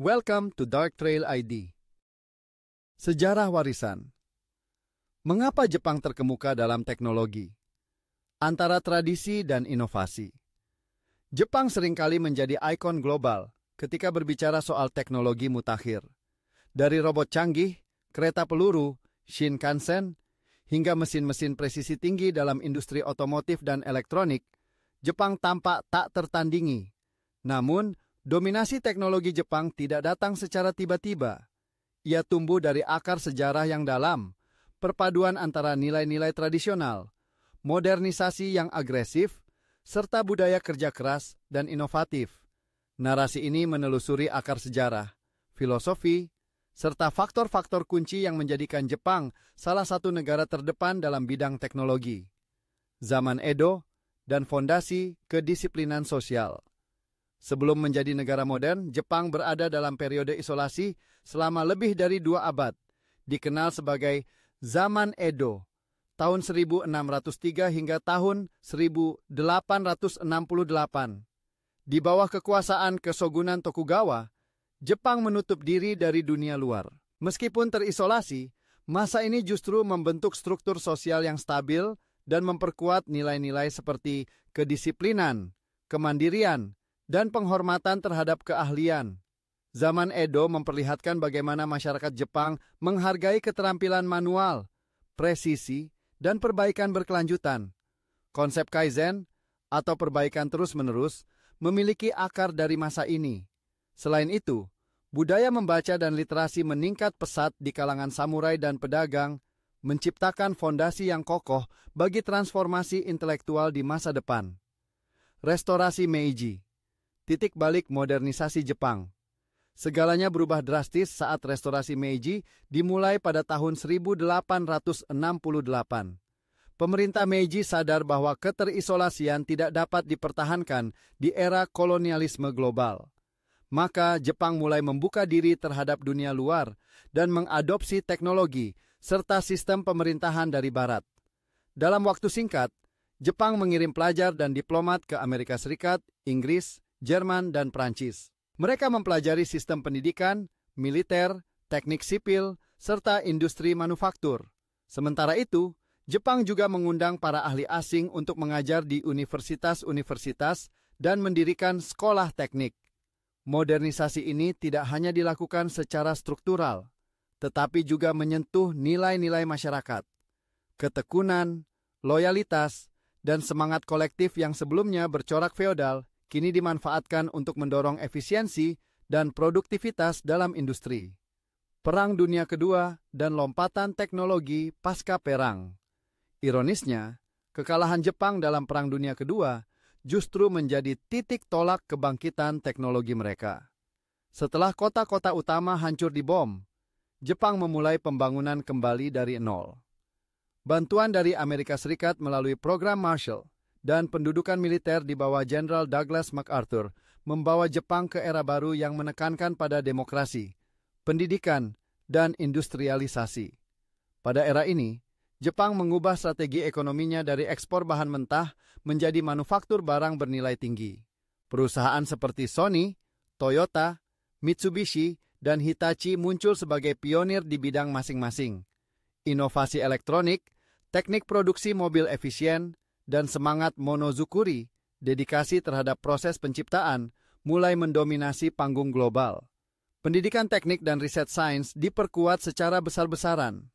Welcome to Dark Trail ID. Sejarah warisan. Mengapa Jepang terkemuka dalam teknologi? Antara tradisi dan inovasi. Jepang seringkali menjadi ikon global ketika berbicara soal teknologi mutakhir. Dari robot canggih, kereta peluru, Shinkansen, hingga mesin-mesin presisi tinggi dalam industri otomotif dan elektronik, Jepang tampak tak tertandingi. Namun, dominasi teknologi Jepang tidak datang secara tiba-tiba. Ia tumbuh dari akar sejarah yang dalam, perpaduan antara nilai-nilai tradisional, modernisasi yang agresif, serta budaya kerja keras dan inovatif. Narasi ini menelusuri akar sejarah, filosofi, serta faktor-faktor kunci yang menjadikan Jepang salah satu negara terdepan dalam bidang teknologi. Zaman Edo dan fondasi kedisiplinan sosial. Sebelum menjadi negara modern, Jepang berada dalam periode isolasi selama lebih dari 2 abad, dikenal sebagai Zaman Edo, tahun 1603 hingga tahun 1868. Di bawah kekuasaan Kesogunan Tokugawa, Jepang menutup diri dari dunia luar. Meskipun terisolasi, masa ini justru membentuk struktur sosial yang stabil dan memperkuat nilai-nilai seperti kedisiplinan, kemandirian, dan penghormatan terhadap keahlian. Zaman Edo memperlihatkan bagaimana masyarakat Jepang menghargai keterampilan manual, presisi, dan perbaikan berkelanjutan. Konsep Kaizen, atau perbaikan terus-menerus, memiliki akar dari masa ini. Selain itu, budaya membaca dan literasi meningkat pesat di kalangan samurai dan pedagang, menciptakan fondasi yang kokoh bagi transformasi intelektual di masa depan. Restorasi Meiji, titik balik modernisasi Jepang. Segalanya berubah drastis saat restorasi Meiji dimulai pada tahun 1868. Pemerintah Meiji sadar bahwa keterisolasian tidak dapat dipertahankan di era kolonialisme global. Maka Jepang mulai membuka diri terhadap dunia luar dan mengadopsi teknologi serta sistem pemerintahan dari Barat. Dalam waktu singkat, Jepang mengirim pelajar dan diplomat ke Amerika Serikat, Inggris, Jerman, dan Prancis. Mereka mempelajari sistem pendidikan, militer, teknik sipil, serta industri manufaktur. Sementara itu, Jepang juga mengundang para ahli asing untuk mengajar di universitas-universitas dan mendirikan sekolah teknik. Modernisasi ini tidak hanya dilakukan secara struktural, tetapi juga menyentuh nilai-nilai masyarakat. Ketekunan, loyalitas, dan semangat kolektif yang sebelumnya bercorak feodal kini dimanfaatkan untuk mendorong efisiensi dan produktivitas dalam industri. Perang Dunia Kedua dan lompatan teknologi pasca perang. Ironisnya, kekalahan Jepang dalam Perang Dunia Kedua justru menjadi titik tolak kebangkitan teknologi mereka. Setelah kota-kota utama hancur dibom, Jepang memulai pembangunan kembali dari nol. Bantuan dari Amerika Serikat melalui program Marshall dan pendudukan militer di bawah Jenderal Douglas MacArthur membawa Jepang ke era baru yang menekankan pada demokrasi, pendidikan, dan industrialisasi. Pada era ini, Jepang mengubah strategi ekonominya dari ekspor bahan mentah menjadi manufaktur barang bernilai tinggi. Perusahaan seperti Sony, Toyota, Mitsubishi, dan Hitachi muncul sebagai pionir di bidang masing-masing. Inovasi elektronik, teknik produksi mobil efisien, dan semangat monozukuri, dedikasi terhadap proses penciptaan, mulai mendominasi panggung global. Pendidikan teknik dan riset sains diperkuat secara besar-besaran.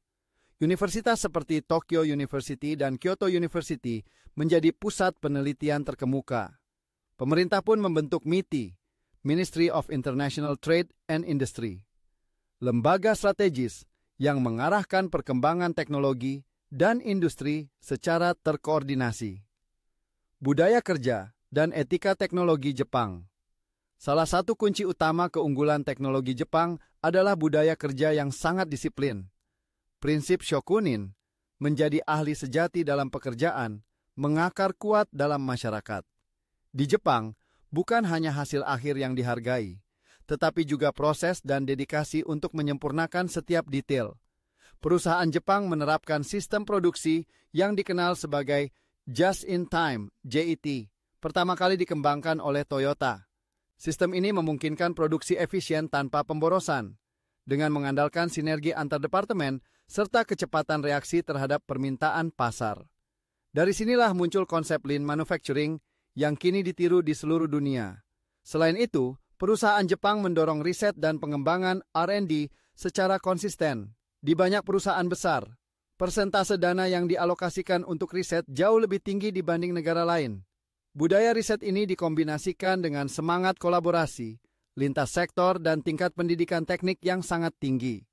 Universitas seperti Tokyo University dan Kyoto University menjadi pusat penelitian terkemuka. Pemerintah pun membentuk MITI, Ministry of International Trade and Industry, lembaga strategis yang mengarahkan perkembangan teknologi dan industri secara terkoordinasi. Budaya kerja dan etika teknologi Jepang. Salah satu kunci utama keunggulan teknologi Jepang adalah budaya kerja yang sangat disiplin. Prinsip shokunin, menjadi ahli sejati dalam pekerjaan, mengakar kuat dalam masyarakat. Di Jepang, bukan hanya hasil akhir yang dihargai, tetapi juga proses dan dedikasi untuk menyempurnakan setiap detail. Perusahaan Jepang menerapkan sistem produksi yang dikenal sebagai Just in Time, JIT, pertama kali dikembangkan oleh Toyota. Sistem ini memungkinkan produksi efisien tanpa pemborosan, dengan mengandalkan sinergi antar departemen serta kecepatan reaksi terhadap permintaan pasar. Dari sinilah muncul konsep Lean Manufacturing yang kini ditiru di seluruh dunia. Selain itu, perusahaan Jepang mendorong riset dan pengembangan R&D secara konsisten. Di banyak perusahaan besar, persentase dana yang dialokasikan untuk riset jauh lebih tinggi dibanding negara lain. Budaya riset ini dikombinasikan dengan semangat kolaborasi, lintas sektor dan tingkat pendidikan teknik yang sangat tinggi.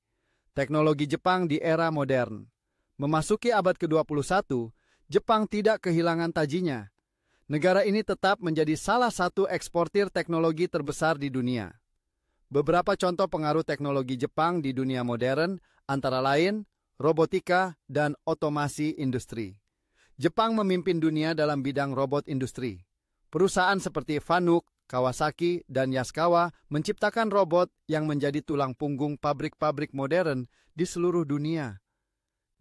Teknologi Jepang di era modern. Memasuki abad ke-21, Jepang tidak kehilangan tajinya. Negara ini tetap menjadi salah satu eksportir teknologi terbesar di dunia. Beberapa contoh pengaruh teknologi Jepang di dunia modern antara lain robotika dan otomasi industri. Jepang memimpin dunia dalam bidang robot industri. Perusahaan seperti Fanuc, Kawasaki, dan Yaskawa menciptakan robot yang menjadi tulang punggung pabrik-pabrik modern di seluruh dunia.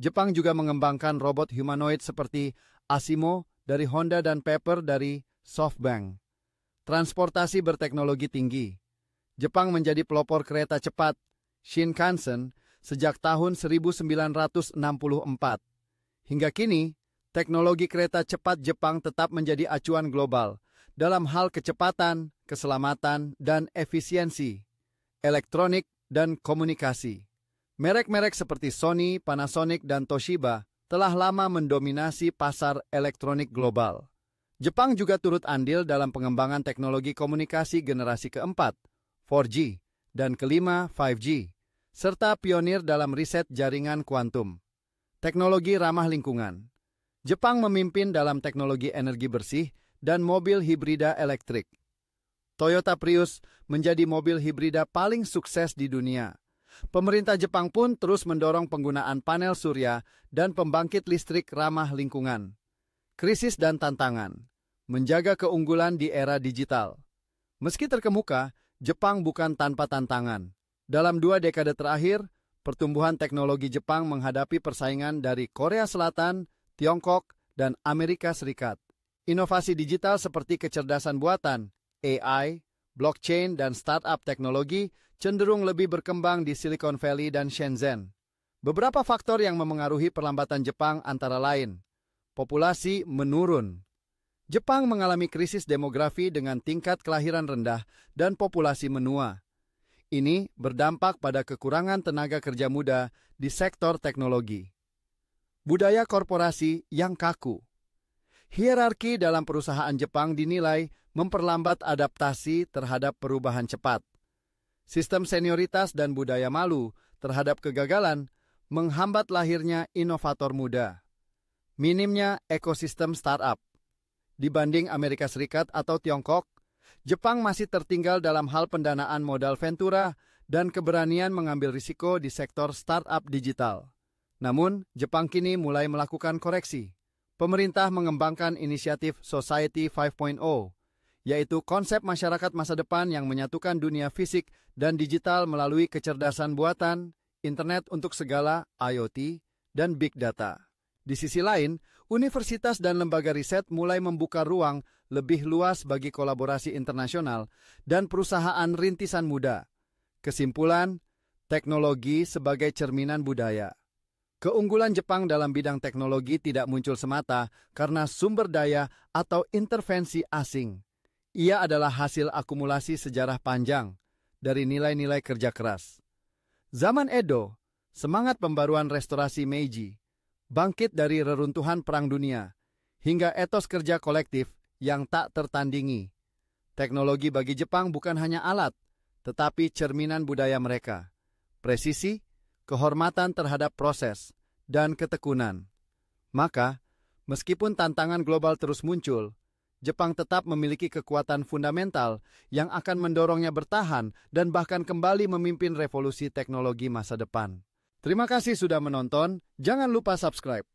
Jepang juga mengembangkan robot humanoid seperti Asimo dari Honda dan Pepper dari SoftBank. Transportasi berteknologi tinggi. Jepang menjadi pelopor kereta cepat Shinkansen sejak tahun 1964. Hingga kini, teknologi kereta cepat Jepang tetap menjadi acuan global dalam hal kecepatan, keselamatan, dan efisiensi, elektronik, dan komunikasi. Merek-merek seperti Sony, Panasonic, dan Toshiba telah lama mendominasi pasar elektronik global. Jepang juga turut andil dalam pengembangan teknologi komunikasi generasi keempat, 4G, dan kelima, 5G, serta pionir dalam riset jaringan kuantum. Teknologi ramah lingkungan. Jepang memimpin dalam teknologi energi bersih dan mobil hibrida elektrik. Toyota Prius menjadi mobil hibrida paling sukses di dunia. Pemerintah Jepang pun terus mendorong penggunaan panel surya dan pembangkit listrik ramah lingkungan. Krisis dan tantangan. Menjaga keunggulan di era digital. Meski terkemuka, Jepang bukan tanpa tantangan. Dalam 2 dekade terakhir, pertumbuhan teknologi Jepang menghadapi persaingan dari Korea Selatan, Tiongkok, dan Amerika Serikat. Inovasi digital seperti kecerdasan buatan, AI, blockchain, dan startup teknologi cenderung lebih berkembang di Silicon Valley dan Shenzhen. Beberapa faktor yang memengaruhi perlambatan Jepang antara lain. Populasi menurun. Jepang mengalami krisis demografi dengan tingkat kelahiran rendah dan populasi menua. Ini berdampak pada kekurangan tenaga kerja muda di sektor teknologi. Budaya korporasi yang kaku. Hierarki dalam perusahaan Jepang dinilai memperlambat adaptasi terhadap perubahan cepat. Sistem senioritas dan budaya malu terhadap kegagalan menghambat lahirnya inovator muda. Minimnya ekosistem startup. Dibanding Amerika Serikat atau Tiongkok, Jepang masih tertinggal dalam hal pendanaan modal ventura dan keberanian mengambil risiko di sektor startup digital. Namun, Jepang kini mulai melakukan koreksi. Pemerintah mengembangkan inisiatif Society 5.0, yaitu konsep masyarakat masa depan yang menyatukan dunia fisik dan digital melalui kecerdasan buatan, internet untuk segala, IoT, dan big data. Di sisi lain, universitas dan lembaga riset mulai membuka ruang lebih luas bagi kolaborasi internasional dan perusahaan rintisan muda. Kesimpulan, teknologi sebagai cerminan budaya. Keunggulan Jepang dalam bidang teknologi tidak muncul semata karena sumber daya atau intervensi asing. Ia adalah hasil akumulasi sejarah panjang dari nilai-nilai kerja keras. Zaman Edo, semangat pembaruan restorasi Meiji, bangkit dari reruntuhan Perang Dunia, hingga etos kerja kolektif yang tak tertandingi. Teknologi bagi Jepang bukan hanya alat, tetapi cerminan budaya mereka. Presisi, kehormatan terhadap proses, dan ketekunan. Maka, meskipun tantangan global terus muncul, Jepang tetap memiliki kekuatan fundamental yang akan mendorongnya bertahan dan bahkan kembali memimpin revolusi teknologi masa depan. Terima kasih sudah menonton, jangan lupa subscribe.